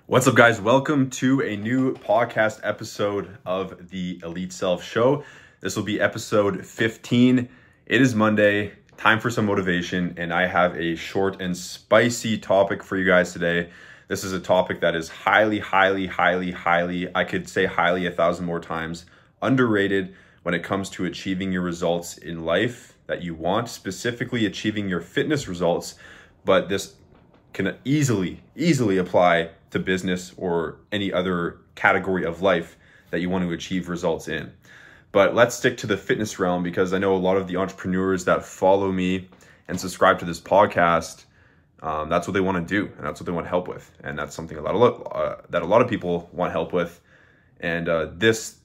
What's up, guys? Welcome to a new podcast episode of the Elite Self Show. This will be episode 15. It is Monday, time for some motivation, and I have a short and spicy topic for you guys today. This is a topic that is highly, I could say highly 1,000 more times, underrated when it comes to achieving your results in life that you want, specifically achieving your fitness results, but this can easily apply to business or any other category of life that you want to achieve results in. But let's stick to the fitness realm, because I know a lot of the entrepreneurs that follow me and subscribe to this podcast, that's what they want to do, and that's what they want help with, and that's something that a lot of people want help with. And this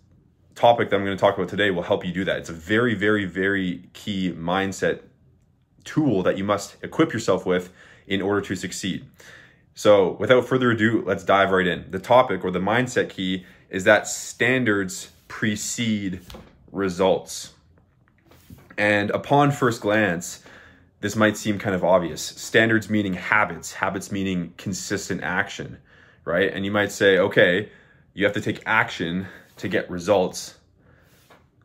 topic that I'm going to talk about today will help you do that. It's a very, very key mindset tool that you must equip yourself with in order to succeed. So without further ado, let's dive right in. The topic, or the mindset key, is that standards precede results. And upon first glance, this might seem kind of obvious. Standards meaning habits meaning consistent action, right? And you might say, okay, you have to take action to get results.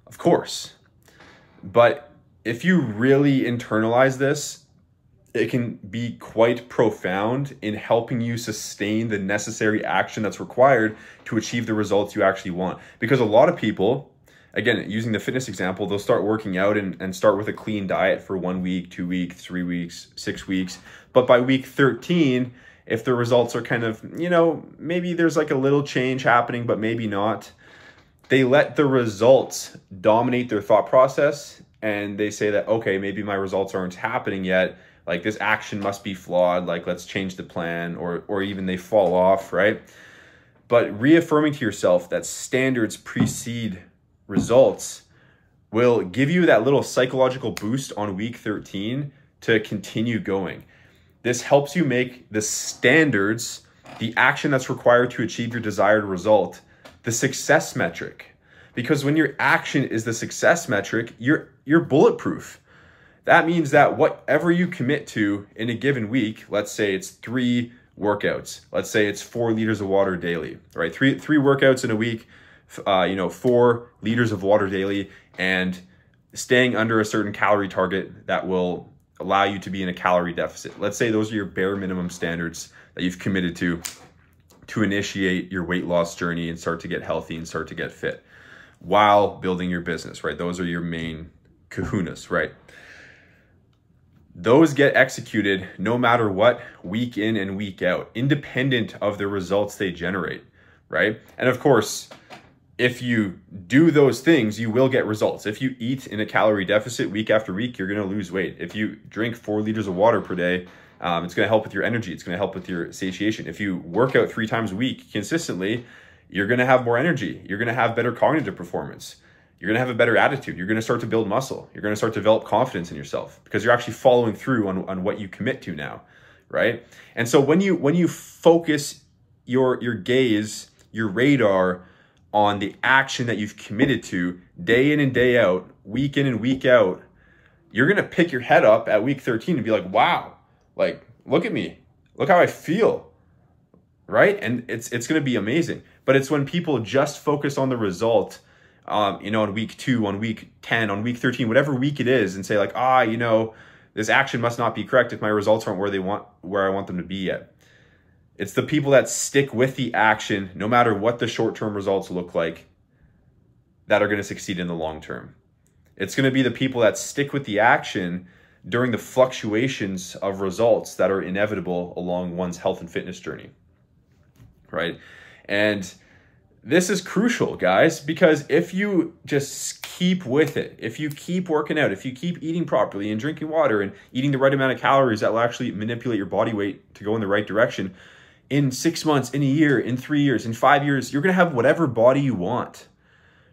Of course. But if you really internalize this, it can be quite profound in helping you sustain the necessary action that's required to achieve the results you actually want. Because a lot of people, again, using the fitness example, they'll start working out and start with a clean diet for 1 week, 2 weeks, 3 weeks, 6 weeks. But by week 13, if the results are kind of, maybe there's like a little change happening, but maybe not, they let the results dominate their thought process. And they say that, okay, maybe my results aren't happening yet. Like, this action must be flawed. Like, let's change the plan, or even they fall off, right? But reaffirming to yourself that standards precede results will give you that little psychological boost on week 13 to continue going. This helps you make the standards, the action that's required to achieve your desired result, the success metric. Because when your action is the success metric, you're bulletproof. That means that whatever you commit to in a given week, let's say it's 3 workouts, let's say it's 4 liters of water daily, right? Three workouts in a week, 4 liters of water daily, and staying under a certain calorie target that will allow you to be in a calorie deficit. Let's say those are your bare minimum standards that you've committed to initiate your weight loss journey and start to get healthy and start to get fit while building your business, right? Those are your main kahunas, right? Those get executed no matter what, week in and week out, independent of the results they generate, right? And of course, if you do those things, you will get results. If you eat in a calorie deficit week after week, you're going to lose weight. If you drink 4 liters of water per day, it's going to help with your energy. It's going to help with your satiation. If you work out 3 times a week consistently, you're going to have more energy. You're going to have better cognitive performance. You're going to have a better attitude. You're going to start to build muscle. You're going to start to develop confidence in yourself because you're actually following through on what you commit to now, right? And so when you focus your gaze, your radar on the action that you've committed to day in and day out, week in and week out, you're going to pick your head up at week 13 and be like, wow, like, look at me. Look how I feel, right? And it's going to be amazing. But it's when people just focus on the result, on week 2, on week 10, on week 13, whatever week it is, and say like, this action must not be correct if my results aren't where I want them to be yet. It's the people that stick with the action, no matter what the short-term results look like, that are going to succeed in the long term. It's going to be the people that stick with the action during the fluctuations of results that are inevitable along one's health and fitness journey, right? And this is crucial, guys, because if you just keep with it, if you keep working out, if you keep eating properly and drinking water and eating the right amount of calories that will actually manipulate your body weight to go in the right direction, in 6 months, in a year, in 3 years, in 5 years, you're going to have whatever body you want,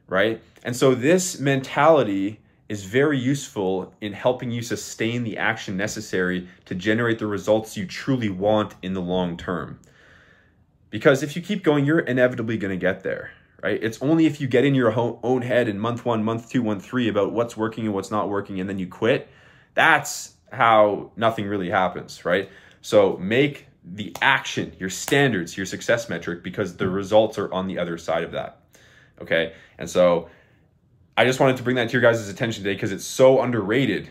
right? And so this mentality is very useful in helping you sustain the action necessary to generate the results you truly want in the long term. Because if you keep going, you're inevitably going to get there, right? It's only if you get in your own head in month 1, month 2, month 3 about what's working and what's not working, and then you quit, that's how nothing really happens, right? So make the action, your standards, your success metric, because the results are on the other side of that. Okay. And so I just wanted to bring that to your guys' attention today because it's so underrated.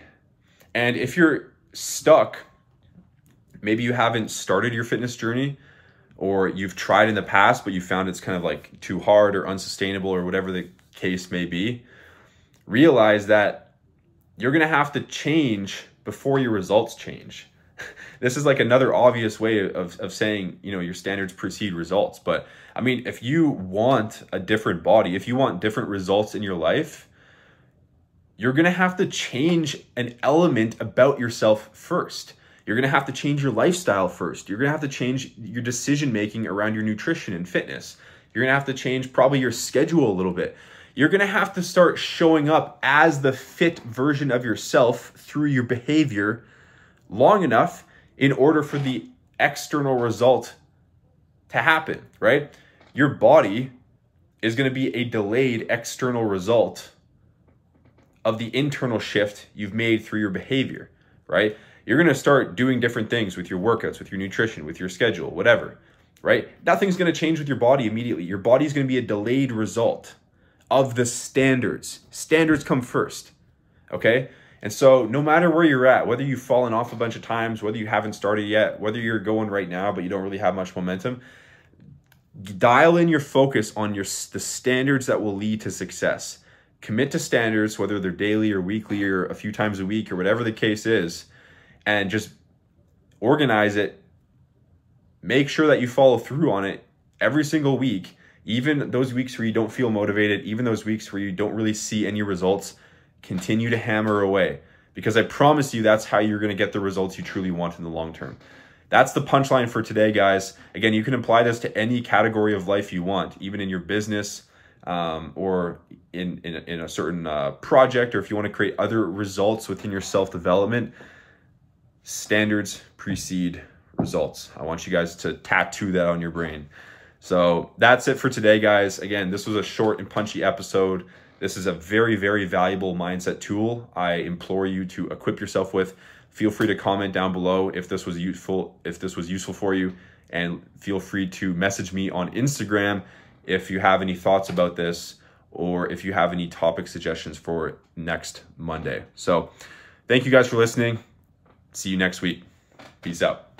And if you're stuck, maybe you haven't started your fitness journey, or you've tried in the past, but you found it's kind of like too hard or unsustainable or whatever the case may be, realize that you're going to have to change before your results change. This is like another obvious way of saying, you know, your standards precede results. But I mean, if you want a different body, if you want different results in your life, you're going to have to change an element about yourself first. You're going to have to change your lifestyle first. You're going to have to change your decision-making around your nutrition and fitness. You're going to have to change probably your schedule a little bit. You're going to have to start showing up as the fit version of yourself through your behavior long enough in order for the external result to happen, right? Your body is going to be a delayed external result of the internal shift you've made through your behavior, right? You're going to start doing different things with your workouts, with your nutrition, with your schedule, whatever, right? Nothing's going to change with your body immediately. Your body's going to be a delayed result of the standards. Standards come first, okay? And so no matter where you're at, whether you've fallen off a bunch of times, whether you haven't started yet, whether you're going right now but you don't really have much momentum, dial in your focus on the standards that will lead to success. Commit to standards, whether they're daily or weekly or a few times a week or whatever the case is, and just organize it. Make sure that you follow through on it every single week, even those weeks where you don't feel motivated, even those weeks where you don't really see any results. Continue to hammer away, because I promise you that's how you're going to get the results you truly want in the long term. That's the punchline for today, guys. Again, you can apply this to any category of life you want, even in your business, or in a certain project, or if you want to create other results within your self-development. Standards precede results. I want you guys to tattoo that on your brain. So that's it for today, guys. Again, this was a short and punchy episode. This is a very, very valuable mindset tool I implore you to equip yourself with. Feel free to comment down below if this was useful for you, and feel free to message me on Instagram if you have any thoughts about this, or if you have any topic suggestions for next Monday. So thank you guys for listening. See you next week. Peace out.